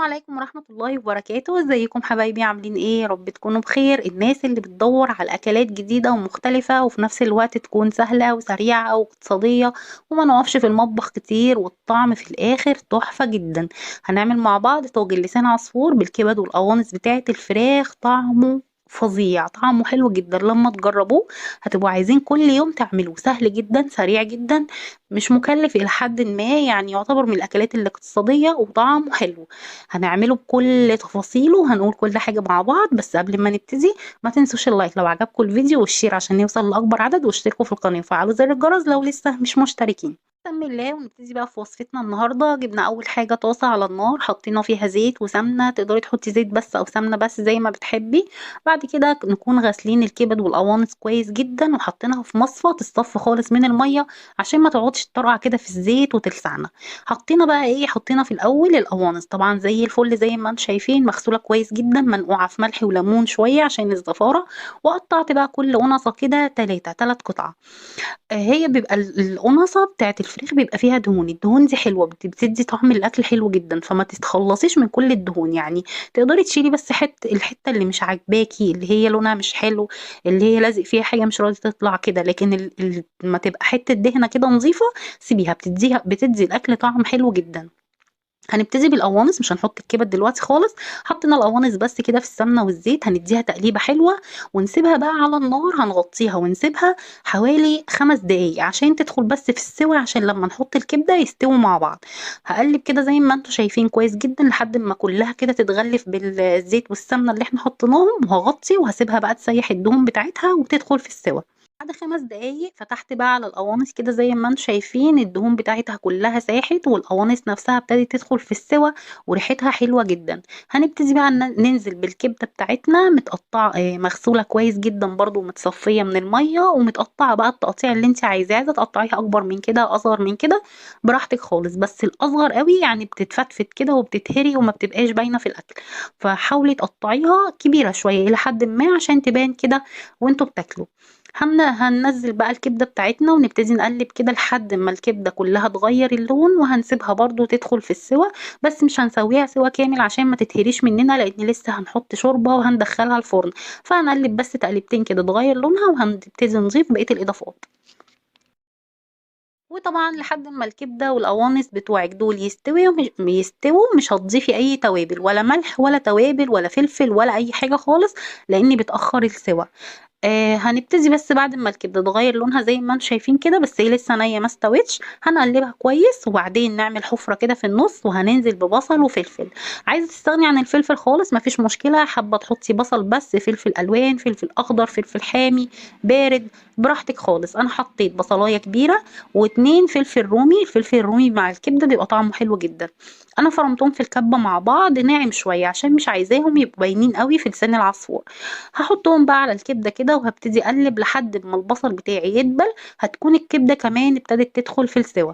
عليكم ورحمة الله وبركاته. ازيكم حبايبي؟ عاملين ايه؟ يا رب تكونوا بخير. الناس اللي بتدور على اكلات جديدة ومختلفة وفي نفس الوقت تكون سهلة وسريعة واقتصادية وما نقفش في المطبخ كتير والطعم في الاخر تحفة جدا. هنعمل مع بعض طاجن لسان عصفور بالكبد والقوانص بتاعة الفراخ. طعمه فظيع، طعمه حلو جدا. لما تجربوه هتبقوا عايزين كل يوم تعملوه. سهل جدا، سريع جدا، مش مكلف إلى حد ما، يعني يعتبر من الأكلات الاقتصادية وطعمه حلو. هنعمله بكل تفاصيله وهنقول كل حاجة مع بعض. بس قبل ما نبتدي ما تنسوش اللايك لو عجبكم الفيديو والشير عشان يوصل لأكبر عدد، واشتركوا في القناة وفعلوا زر الجرس لو لسه مش مشتركين. بسم الله ونبتدي بقى في وصفتنا النهارده. جبنا اول حاجه طاسه على النار، حطينا فيها زيت وسمنه، تقدري تحطي زيت بس او سمنه بس زي ما بتحبي. بعد كده نكون غاسلين الكبد والقوانص كويس جدا وحطيناها في مصفى تصفى خالص من الميه عشان ما تقعدش تطرقع كده في الزيت وتلسعنا. حطينا بقى ايه؟ حطينا في الاول القوانص طبعا زي الفل زي ما انتم شايفين، مغسوله كويس جدا، منقوعه في ملح وليمون شويه عشان الزفاره. وقطعت بقى كل قنصه كده تلات قطع. هي بيبقى القنصة بتاعت الفراخ بيبقى فيها دهون. الدهون دي حلوة، بتدي طعم الأكل حلو جدا، فما تتخلصيش من كل الدهون يعني. تقدري تشيلي بس الحتة اللي مش عاجباكي، اللي هي لونها مش حلو، اللي هي لازق فيها حاجة مش راضية تطلع كده. لكن ما تبقى حتة دهنة كده نظيفة سيبيها، بتدي الأكل طعم حلو جدا. هنبتدي بالقوانص، مش هنحط الكبد دلوقتي خالص. حطينا القوانص بس كده في السمنه والزيت، هنديها تقليبه حلوه ونسيبها بقى على النار. هنغطيها ونسيبها حوالي 5 دقايق عشان تدخل بس في السوا، عشان لما نحط الكبده يستووا مع بعض. هقلب كده زي ما انتم شايفين كويس جدا لحد ما كلها كده تتغلف بالزيت والسمنه اللي احنا حطيناهم، وهغطي وهسيبها بقى تسيح الدهون بتاعتها وتدخل في السوا. بعد 5 دقايق فتحت بقى على القوانص كده زي ما انتم شايفين الدهون بتاعتها كلها ساحت والقوانص نفسها ابتدت تدخل في السوا وريحتها حلوة جدا. هنبتدي بقى ننزل بالكبدة بتاعتنا متقطعة، مغسولة كويس جدا برضو ومتصفية من المية ومتقطعة بقى التقطيع اللي انت عايزاه. عايزة تقطعيها اكبر من كده اصغر من كده براحتك خالص، بس الاصغر قوي يعني بتتفتفت كده وبتتهري وما بتبقاش باينة في الاكل. فحاولي تقطعيها كبيرة شوية الى حد ما عشان تبان كده وانتوا بتاكلوا. هننزل بقى الكبدة بتاعتنا ونبتدي نقلب كده لحد ما الكبدة كلها تغير اللون، وهنسيبها برضو تدخل في السوا. بس مش هنسويها سوا كامل عشان ما تتهريش مننا، لان لسه هنحط شوربة وهندخلها الفرن. فهنقلب بس تقلبتين كده تغير لونها وهنبتدي نضيف بقية الاضافات. وطبعا لحد ما الكبده والقوانص بتوعك دول يستووا مش هتضيفي اي توابل، ولا ملح ولا توابل ولا فلفل ولا اي حاجه خالص، لاني بتاخر السوا. هنبتدي بس بعد ما الكبده تغير لونها زي ما انتم شايفين كده، بس هي لسه نيه ما استوتش، هنقلبها كويس وبعدين نعمل حفره كده في النص وهننزل ببصل وفلفل. عايزه تستغني عن الفلفل خالص مفيش مشكله، حابه تحطي بصل بس، فلفل الوان، فلفل اخضر، فلفل حامي، بارد، براحتك خالص. انا حطيت بصلايه كبيره واتنين فلفل رومي. الفلفل الرومي مع الكبده بيبقى طعمه حلو جدا. انا فرمتهم في الكبه مع بعض ناعم شويه عشان مش عايزاهم يبقوا باينين قوي في لسان العصفور. هحطهم بقى على الكبده كده وهبتدي اقلب لحد ما البصل بتاعي يدبل. هتكون الكبده كمان ابتدت تدخل في السوا.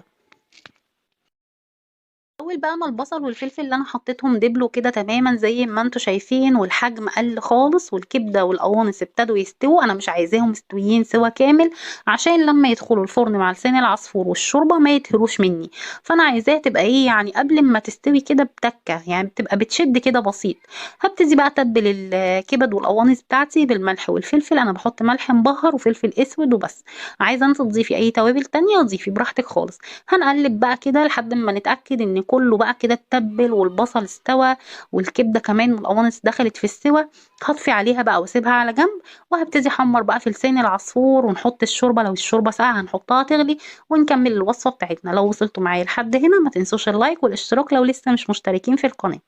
اول بقى ما البصل والفلفل اللي انا حطيتهم دبلوا كده تماما زي ما انتوا شايفين، والحجم قل خالص والكبده والقوانص ابتدوا يستووا، انا مش عايزاهم مستويين سوا كامل عشان لما يدخلوا الفرن مع لسان العصفور والشوربه ما يتهروش مني. فانا عايزاها تبقى ايه يعني قبل ما تستوي كده بتكه، يعني بتبقى بتشد كده بسيط. هبتدي بقى اتبل الكبد والقوانص بتاعتي بالملح والفلفل. انا بحط ملح مبهر وفلفل اسود وبس. عايزه انت تضيفي اي توابل تانية ضيفي براحتك خالص. هنقلب بقى كده لحد ما نتأكد ان كله بقى كده اتبل والبصل استوى والكبدة كمان والقوانص دخلت في السوا. هطفي عليها بقى واسيبها على جنب، وهبتدي احمر بقى في لسان العصفور ونحط الشوربة. لو الشوربة ساقعة هنحطها تغلي ونكمل الوصفة بتاعتنا. لو وصلتوا معايا لحد هنا ما تنسوش اللايك والاشتراك لو لسه مش مشتركين في القناة.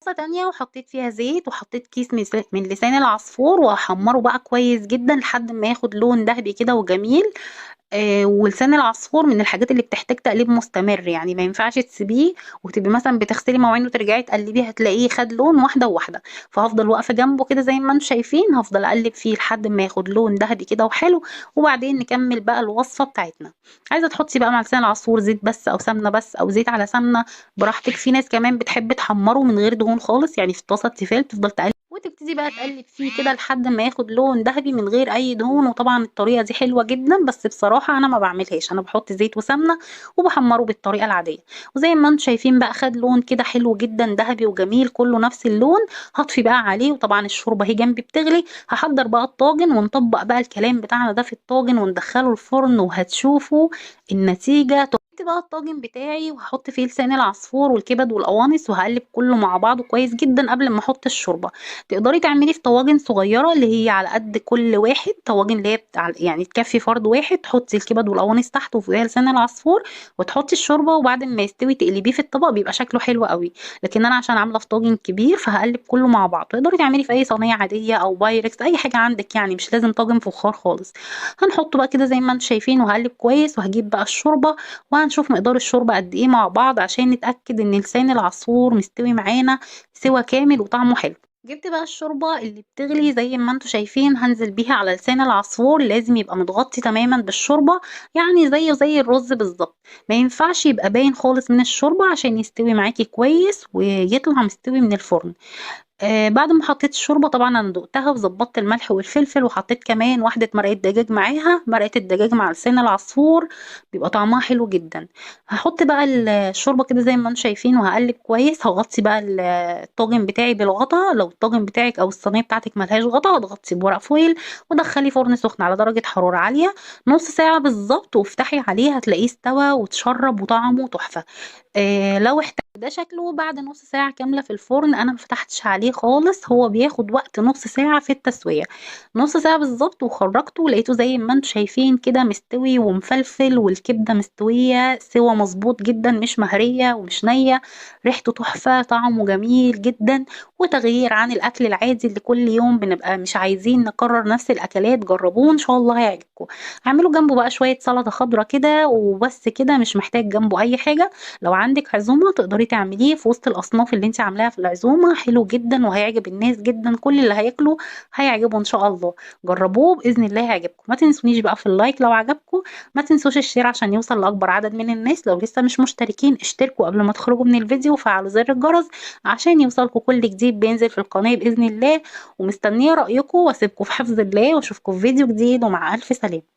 طاسة تانية وحطيت فيها زيت وحطيت كيس من لسان العصفور وهحمره بقى كويس جدا لحد ما ياخد لون ذهبي كده وجميل. ولسان العصفور من الحاجات اللي بتحتاج تقليب مستمر، يعني ما ينفعش تسيبيه وتبقي مثلا بتغسلي مواعين وترجعي تقلبيه هتلاقيه خد لون واحده وواحده. فهفضل واقفه جنبه كده زي ما انتم شايفين، هفضل اقلب فيه لحد ما ياخد لون ذهبي كده وحلو. وبعدين نكمل بقى الوصفه بتاعتنا. عايزه تحطي بقى مع لسان العصفور زيت بس او سمنه بس او زيت على سمنه براحتك. في ناس كمان بتحب تحمره من غير دهون خالص، يعني في الطاسه التيفال تفضل تقلب وتبتدي بقى تقلب فيه كده لحد ما ياخد لون ذهبي من غير اي دهون. وطبعا الطريقه دي حلوه جدا، بس بصراحه انا ما بعملهاش، انا بحط زيت وسمنه وبحمره بالطريقه العاديه. وزي ما انتم شايفين بقى خد لون كده حلو جدا ذهبي وجميل، كله نفس اللون. هطفي بقى عليه، وطبعا الشوربه هي جنبي بتغلي. هحضر بقى الطاجن ونطبق بقى الكلام بتاعنا ده في الطاجن وندخله الفرن، وهتشوفوا النتيجه. جبت بقى الطاجن بتاعي وهحط فيه لسان العصفور والكبد والقوانص، وهقلب كله مع بعضه كويس جدا قبل ما احط الشوربه. تقدري تعملي في طواجن صغيره اللي هي على قد كل واحد، طواجن اللي هي يعني تكفي فرد واحد، تحطي الكبد والقوانص تحت وفوقيها لسان العصفور، وتحطي الشوربه، وبعد ما يستوي تقلبيه في الطبق، بيبقى شكله حلو قوي. لكن انا عشان عامله في طاجن كبير فهقلب كله مع بعض. تقدري تعملي في اي صينيه عاديه او بايركس، اي حاجه عندك يعني، مش لازم طاجن فخار خالص. هنحطه بقى كده زي ما انتم شايفين، وهقلب كويس، وهجيب بقى الشوربه، وهنشوف مقدار الشوربه قد ايه مع بعض عشان نتاكد ان لسان العصفور مستوي معانا سوا كامل وطعمه حلو. جبت بقى الشوربة اللي بتغلي زي ما انتوا شايفين، هنزل بيها على لسان العصفور. لازم يبقى متغطي تماما بالشوربة، يعني زي الرز بالظبط. ما ينفعش يبقى باين خالص من الشوربة عشان يستوي معاكي كويس ويطلع مستوي من الفرن. بعد ما حطيت الشوربه طبعا انا دقتها وظبطت الملح والفلفل، وحطيت كمان واحده مرقه دجاج معاها. مرقه الدجاج مع لسان العصفور بيبقى طعمها حلو جدا. هحط بقى الشوربه كده زي ما انتم شايفين، وهقلب كويس. هغطي بقى الطاجن بتاعي بالغطا. لو الطاجن بتاعك او الصينيه بتاعتك ملهاش غطا، هتغطي بورق فويل، ودخلي فرن سخن على درجه حراره عاليه نص ساعه بالظبط، وافتحي عليه هتلاقيه استوى وتشرب وطعمه تحفه. لو احتاج ده شكله بعد نص ساعة كاملة في الفرن. انا ما فتحتش عليه خالص، هو بياخد وقت نص ساعة في التسوية، نص ساعة بالظبط. وخرجته لقيته زي ما انتم شايفين كده مستوي ومفلفل، والكبدة مستوية سوا مظبوط جدا، مش مهرية ومش نية. ريحته تحفة، طعمه جميل جدا، وتغيير عن الاكل العادي اللي كل يوم بنبقى مش عايزين نكرر نفس الاكلات. جربوه ان شاء الله هيعجبكم. اعملوا جنبه بقى شوية سلطة خضرا كده وبس كده، مش محتاج جنبه اي حاجة. لو عندك عزومة تقدري تعمليه في وسط الأصناف اللي انت عاملاها في العزومة، حلو جدا وهيعجب الناس جدا. كل اللي هياكله هيعجبه إن شاء الله. جربوه بإذن الله هيعجبكم. ما تنسونيش بقى في اللايك لو عجبكم. ما تنسوش الشير عشان يوصل لأكبر عدد من الناس. لو لسه مش مشتركين اشتركوا قبل ما تخرجوا من الفيديو، وفعلوا زر الجرس عشان يوصلكم كل جديد بينزل في القناة بإذن الله. ومستنية رأيكم، واسيبكم في حفظ الله، واشوفكم في فيديو جديد، ومع ألف سلامة.